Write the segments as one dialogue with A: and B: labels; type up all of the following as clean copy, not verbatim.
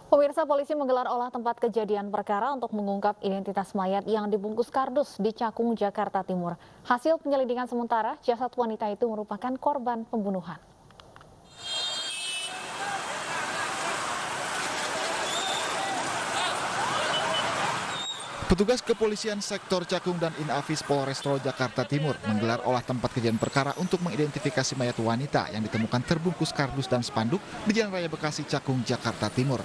A: Pemirsa, polisi menggelar olah tempat kejadian perkara untuk mengungkap identitas mayat yang dibungkus kardus di Cakung, Jakarta Timur. Hasil penyelidikan sementara, jasad wanita itu merupakan korban pembunuhan.
B: Petugas kepolisian sektor Cakung dan Inafis Polrestro Jakarta Timur menggelar olah tempat kejadian perkara untuk mengidentifikasi mayat wanita yang ditemukan terbungkus kardus dan spanduk di Jalan Raya Bekasi, Cakung, Jakarta Timur.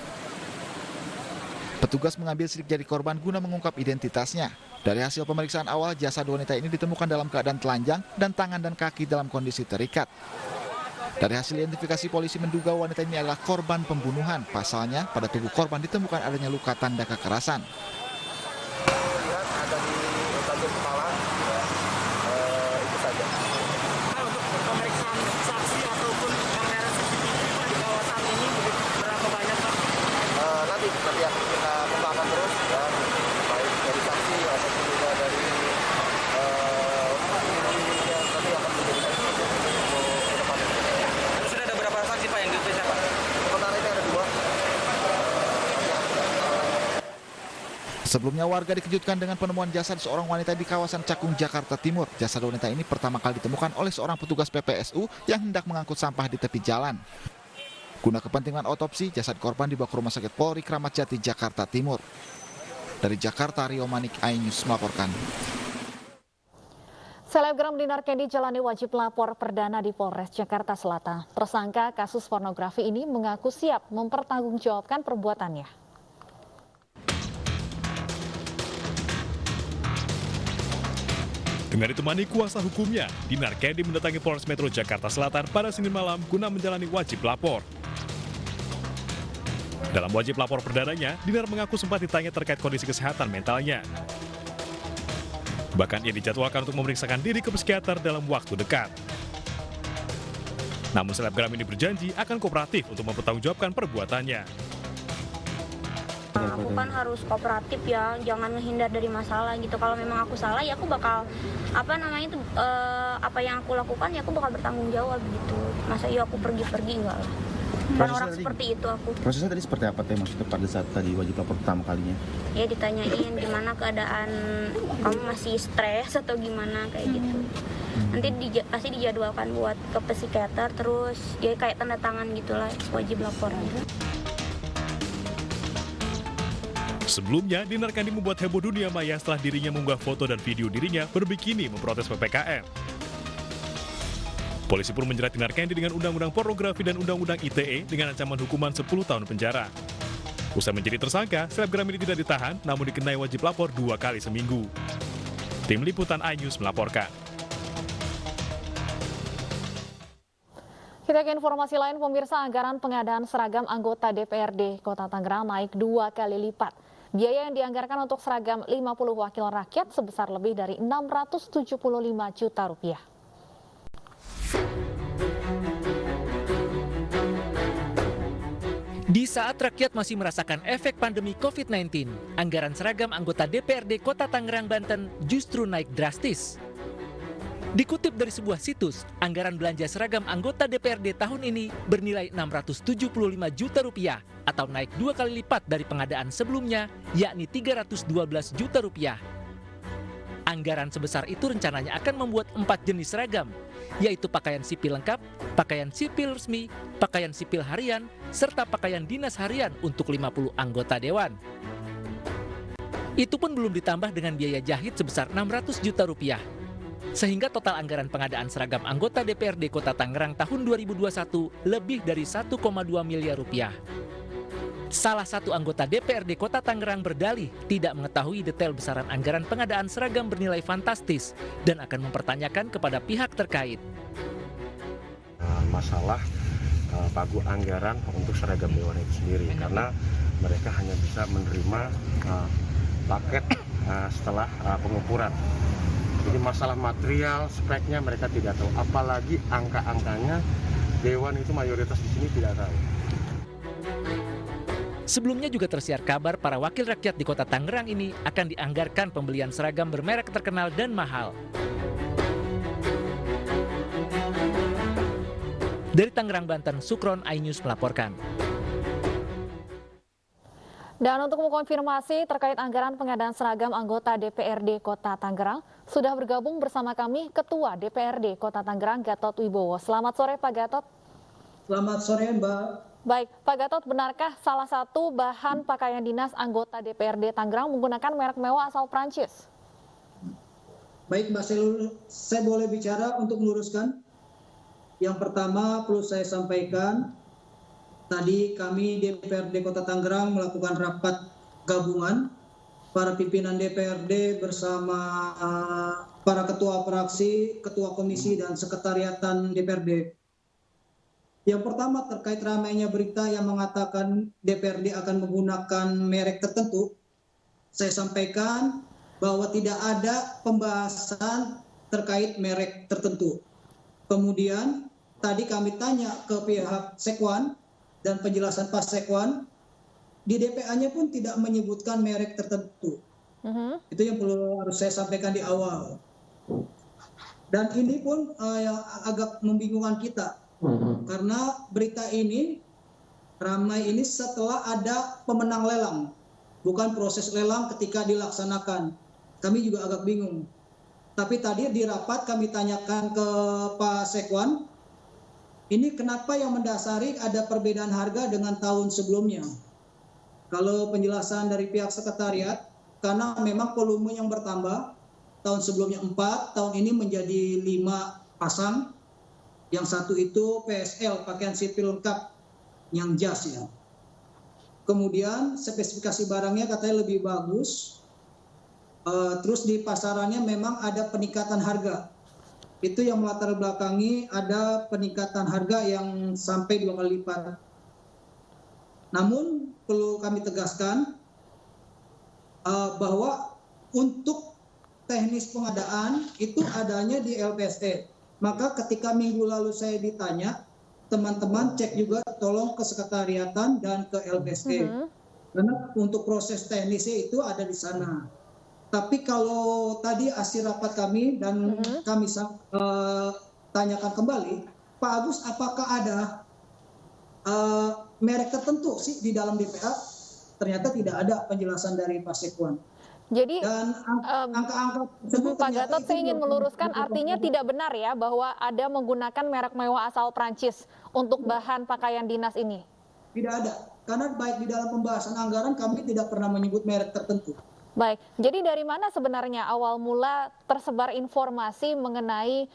B: Petugas mengambil sidik jari korban guna mengungkap identitasnya. Dari hasil pemeriksaan awal, jasad wanita ini ditemukan dalam keadaan telanjang dan tangan dan kaki dalam kondisi terikat. Dari hasil identifikasi, polisi menduga wanita ini adalah korban pembunuhan. Pasalnya, pada tubuh korban ditemukan adanya luka tanda kekerasan.
C: Lihat ada di bagian kepala, itu saja.
D: Untuk pemeriksaan saksi ataupun kamera CCTV di kawasan ini berapa banyak, Pak?
C: Nanti akan kita kembangkan terus, ya, baik dari saksi ataupun juga dari yang nanti akan menjadi untuk ke depan.
D: Sudah ada berapa saksi, Pak, yang diperiksa, Pak?
C: Sementara ini ada 2.
B: Sebelumnya warga dikejutkan dengan penemuan jasad seorang wanita di kawasan Cakung, Jakarta Timur. Jasad wanita ini pertama kali ditemukan oleh seorang petugas PPSU yang hendak mengangkut sampah di tepi jalan. Guna kepentingan otopsi, jasad korban dibawa ke Rumah Sakit Polri Kramat Jati, Jakarta Timur. Dari Jakarta, Rio Manik, iNews melaporkan.
A: Selebgram Dinar Kendi jalani wajib lapor perdana di Polres Jakarta Selatan. Tersangka kasus pornografi ini mengaku siap mempertanggungjawabkan perbuatannya.
E: Dengan ditemani kuasa hukumnya, Dinar Kendi mendatangi Polres Metro Jakarta Selatan pada Senin malam guna menjalani wajib lapor. Dalam wajib lapor perdananya, Dinar mengaku sempat ditanya terkait kondisi kesehatan mentalnya. Bahkan ia dijadwalkan untuk memeriksakan diri ke psikiater dalam waktu dekat. Namun selebgram ini berjanji akan kooperatif untuk mempertanggungjawabkan perbuatannya.
F: Aku kan harus kooperatif ya, jangan menghindar dari masalah gitu. Kalau memang aku salah ya aku bakal apa yang aku lakukan ya aku bakal bertanggung jawab gitu. Masa iya aku pergi-pergi enggak lah. Bukan orang seperti itu aku.
G: Prosesnya tadi seperti apa teh maksudnya pada saat tadi wajib lapor pertama kalinya?
F: Ya ditanyain gimana keadaan kamu, masih stres atau gimana kayak gitu. Nanti pasti dijadwalkan buat ke psikiater, terus ya kayak tanda tangan gitulah, wajib lapor.
E: Sebelumnya, Dinar Kendi membuat heboh dunia maya setelah dirinya mengunggah foto dan video dirinya berbikini memprotes PPKM. Polisi pun menjerat Dinar Kendi dengan Undang-Undang Pornografi dan Undang-Undang ITE dengan ancaman hukuman 10 tahun penjara. Usai menjadi tersangka, selebgram ini tidak ditahan, namun dikenai wajib lapor 2 kali seminggu. Tim Liputan iNews melaporkan.
A: Kita ke informasi lain, pemirsa, anggaran pengadaan seragam anggota DPRD Kota Tangerang naik 2 kali lipat. Biaya yang dianggarkan untuk seragam 50 wakil rakyat sebesar lebih dari 675 juta rupiah.
H: Di saat rakyat masih merasakan efek pandemi COVID-19, anggaran seragam anggota DPRD Kota Tangerang, Banten justru naik drastis. Dikutip dari sebuah situs, anggaran belanja seragam anggota DPRD tahun ini bernilai 675 juta rupiah atau naik 2 kali lipat dari pengadaan sebelumnya, yakni 312 juta rupiah. Anggaran sebesar itu rencananya akan membuat 4 jenis seragam, yaitu pakaian sipil lengkap, pakaian sipil resmi, pakaian sipil harian, serta pakaian dinas harian untuk 50 anggota dewan. Itu pun belum ditambah dengan biaya jahit sebesar 600 juta rupiah. Sehingga total anggaran pengadaan seragam anggota DPRD Kota Tangerang tahun 2021 lebih dari 1,2 miliar rupiah. Salah satu anggota DPRD Kota Tangerang berdalih tidak mengetahui detail besaran anggaran pengadaan seragam bernilai fantastis dan akan mempertanyakan kepada pihak terkait.
I: Masalah pagu anggaran untuk seragam dewan itu sendiri, karena mereka hanya bisa menerima paket setelah pengukuran. Jadi masalah material, speknya mereka tidak tahu, apalagi angka-angkanya dewan itu mayoritas di sini tidak tahu.
H: Sebelumnya juga tersiar kabar para wakil rakyat di Kota Tangerang ini akan dianggarkan pembelian seragam bermerek terkenal dan mahal. Dari Tangerang, Banten, Sukron, iNews melaporkan.
A: Dan untuk mengkonfirmasi terkait anggaran pengadaan seragam anggota DPRD Kota Tangerang, sudah bergabung bersama kami Ketua DPRD Kota Tangerang, Gatot Wibowo. Selamat sore Pak Gatot.
J: Selamat sore Mbak.
A: Baik, Pak Gatot, benarkah salah satu bahan pakaian dinas anggota DPRD Tangerang menggunakan merek mewah asal Prancis?
J: Baik Mbak Selul, saya boleh bicara untuk meluruskan. Yang pertama perlu saya sampaikan, tadi kami DPRD Kota Tangerang melakukan rapat gabungan para pimpinan DPRD bersama para ketua fraksi, ketua komisi dan sekretariatan DPRD. Yang pertama terkait ramainya berita yang mengatakan DPRD akan menggunakan merek tertentu, saya sampaikan bahwa tidak ada pembahasan terkait merek tertentu. Kemudian tadi kami tanya ke pihak Sekwan dan penjelasan Pak Sekwan, di DPA-nya pun tidak menyebutkan merek tertentu. Itu yang perlu harus saya sampaikan di awal. Dan ini pun yang agak membingungkan kita. Karena berita ini ramai ini setelah ada pemenang lelang, bukan proses lelang ketika dilaksanakan. Kami juga agak bingung. Tapi tadi di rapat kami tanyakan ke Pak Sekwan, ini kenapa yang mendasari ada perbedaan harga dengan tahun sebelumnya? Kalau penjelasan dari pihak sekretariat, karena memang volume yang bertambah, tahun sebelumnya 4, tahun ini menjadi 5 pasang. Yang satu itu PSL, pakaian sipil lengkap, yang jas ya. Kemudian spesifikasi barangnya katanya lebih bagus. Terus di pasarannya memang ada peningkatan harga. Itu yang melatar belakangi ada peningkatan harga yang sampai 2 kali lipat. Namun perlu kami tegaskan bahwa untuk teknis pengadaan itu adanya di LPSE. Maka ketika minggu lalu saya ditanya, teman-teman cek juga tolong ke sekretariatan dan ke LPSE. Karena untuk proses teknisnya itu ada di sana. Tapi kalau tadi hasil rapat kami dan kami tanyakan kembali, Pak Agus, apakah ada merek tertentu sih di dalam DPA? Ternyata tidak ada penjelasan dari Pak Sekwan.
A: Jadi,
J: dan angka-angka tersebut
A: Pak Gatot, saya ingin meluruskan, artinya tidak benar ya bahwa ada menggunakan merek mewah asal Prancis untuk bahan pakaian dinas ini?
J: Tidak ada, karena baik di dalam pembahasan anggaran kami tidak pernah menyebut merek tertentu.
A: Baik, jadi dari mana sebenarnya awal mula tersebar informasi mengenai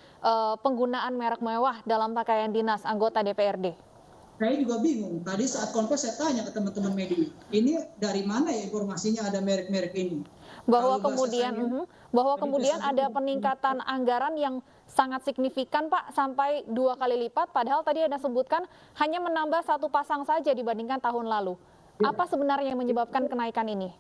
A: penggunaan merek mewah dalam pakaian dinas anggota DPRD?
J: Saya juga bingung, tadi saat konfes saya tanya ke teman-teman media, ini dari mana ya informasinya ada merek-merek ini?
A: Bahwa kemudian ada peningkatan anggaran yang sangat signifikan Pak, sampai 2 kali lipat, padahal tadi Anda sebutkan hanya menambah 1 pasang saja dibandingkan tahun lalu. Apa sebenarnya yang menyebabkan kenaikan ini?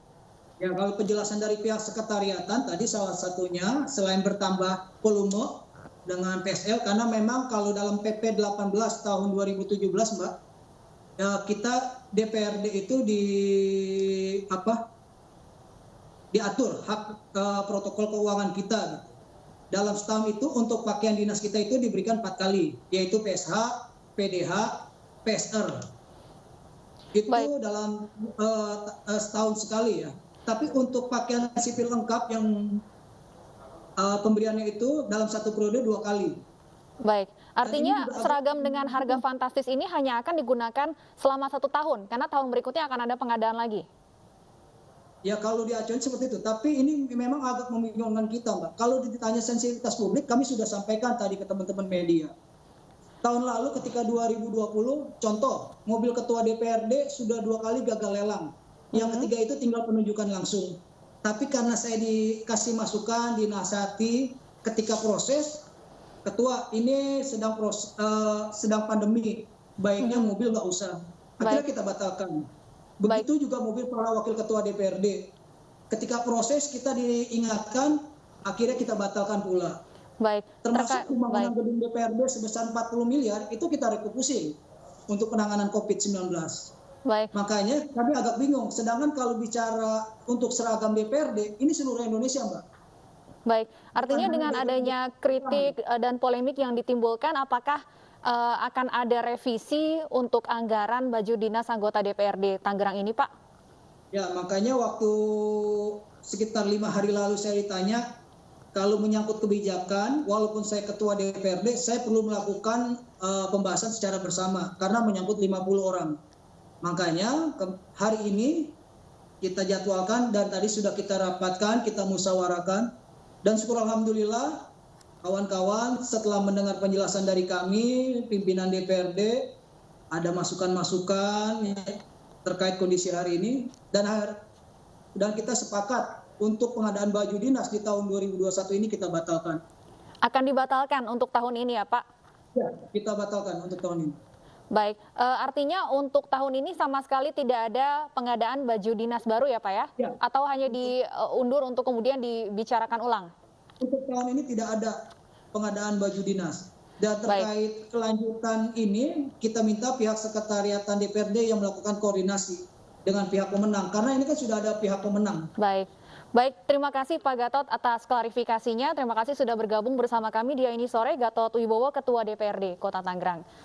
J: Ya, kalau penjelasan dari pihak sekretariatan tadi salah satunya selain bertambah volume dengan PSL, karena memang kalau dalam PP 18 tahun 2017 Mbak, ya kita DPRD itu diatur hak protokol keuangan kita. Dalam setahun itu untuk pakaian dinas kita itu diberikan 4 kali, yaitu PSH, PDH, PSR. Itu dalam setahun sekali ya. Tapi untuk pakaian sipil lengkap yang pemberiannya itu dalam 1 periode 2 kali.
A: Baik, artinya seragam dengan harga fantastis ini hanya akan digunakan selama 1 tahun, karena tahun berikutnya akan ada pengadaan lagi.
J: Ya kalau diacuin seperti itu, tapi ini memang agak membingungkan kita Mbak. Kalau ditanya sensitivitas publik, kami sudah sampaikan tadi ke teman-teman media. Tahun lalu ketika 2020, contoh, mobil ketua DPRD sudah 2 kali gagal lelang. Yang ketiga itu tinggal penunjukan langsung. Tapi karena saya dikasih masukan, dinasihati ketika proses, ketua ini sedang pandemi, baiknya mobil nggak usah. Akhirnya kita batalkan. Begitu juga mobil para wakil ketua DPRD. Ketika proses kita diingatkan, akhirnya kita batalkan pula.
A: Baik.
J: Termasuk pembangunan gedung DPRD sebesar 40 miliar, itu kita refocusing untuk penanganan COVID-19.
A: Baik.
J: Makanya kami agak bingung. Sedangkan kalau bicara untuk seragam DPRD, ini seluruh Indonesia, Mbak.
A: Baik, artinya dengan adanya kritik dan polemik yang ditimbulkan, apakah akan ada revisi untuk anggaran baju dinas anggota DPRD Tangerang ini, Pak?
J: Ya, makanya waktu sekitar 5 hari lalu saya ditanya, kalau menyangkut kebijakan, walaupun saya ketua DPRD, saya perlu melakukan pembahasan secara bersama, karena menyangkut 50 orang. Makanya hari ini kita jadwalkan dan tadi sudah kita rapatkan, kita musyawarahkan. Dan syukur alhamdulillah, kawan-kawan setelah mendengar penjelasan dari kami, pimpinan DPRD, ada masukan-masukan terkait kondisi hari ini, dan kita sepakat untuk pengadaan baju dinas di tahun 2021 ini kita batalkan.
A: Akan dibatalkan untuk tahun ini ya Pak?
J: Ya, kita batalkan untuk tahun ini.
A: Baik, artinya untuk tahun ini sama sekali tidak ada pengadaan baju dinas baru ya Pak ya?
J: Ya.
A: Atau hanya diundur untuk kemudian dibicarakan ulang?
J: Untuk tahun ini tidak ada pengadaan baju dinas. Dan terkait kelanjutan ini, kita minta pihak sekretariatan DPRD yang melakukan koordinasi dengan pihak pemenang, karena ini kan sudah ada pihak pemenang.
A: Baik, terima kasih Pak Gatot atas klarifikasinya. Terima kasih sudah bergabung bersama kami di Ini Sore, Gatot Wibowo, Ketua DPRD Kota Tangerang.